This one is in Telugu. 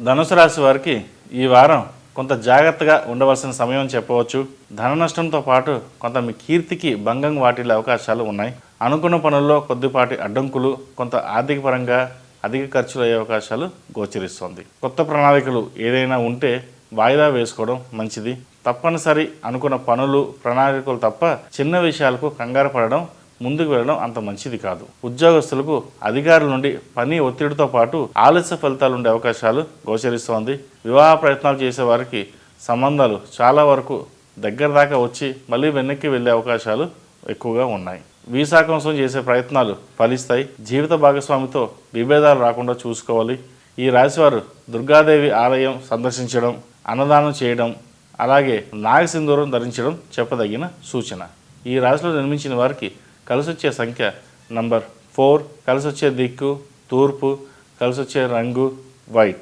ధనుసు రాశి వారికి ఈ వారం కొంత జాగ్రత్తగా ఉండవలసిన సమయం చెప్పవచ్చు. ధన నష్టంతో పాటు కొంత మీ కీర్తికి భంగం వాటిల్లే అవకాశాలు ఉన్నాయి. అనుకున్న పనుల్లో కొద్దిపాటి అడ్డంకులు, కొంత ఆర్థిక పరంగా అధిక ఖర్చులు అయ్యే అవకాశాలు గోచరిస్తోంది. కొత్త ప్రణాళికలు ఏదైనా ఉంటే వాయిదా వేసుకోవడం మంచిది. తప్పనిసరి అనుకున్న పనులు, ప్రణాళికలు తప్ప చిన్న విషయాలకు కంగారు పడడం, ముందుకు వెళ్ళడం అంత మంచిది కాదు. ఉద్యోగస్తులకు అధికారుల నుండి పని ఒత్తిడితో పాటు ఆలస్య ఫలితాలు ఉండే అవకాశాలు గోచరిస్తోంది. వివాహ ప్రయత్నాలు చేసే వారికి సంబంధాలు చాలా వరకు దగ్గర దాకా వచ్చి మళ్ళీ వెనక్కి వెళ్ళే అవకాశాలు ఎక్కువగా ఉన్నాయి. వీసా కోసం చేసే ప్రయత్నాలు ఫలిస్తాయి. జీవిత భాగస్వామితో విభేదాలు రాకుండా చూసుకోవాలి. ఈ రాశివారు దుర్గాదేవి ఆలయం సందర్శించడం, అన్నదానం చేయడం, అలాగే నాగసింధూరం ధరించడం చెప్పదగిన సూచన. ఈ రాశిలో జన్మించిన వారికి కలిసొచ్చే సంఖ్య నంబర్ 4, కలిసొచ్చే దిక్కు తూర్పు, కలిసొచ్చే రంగు వైట్.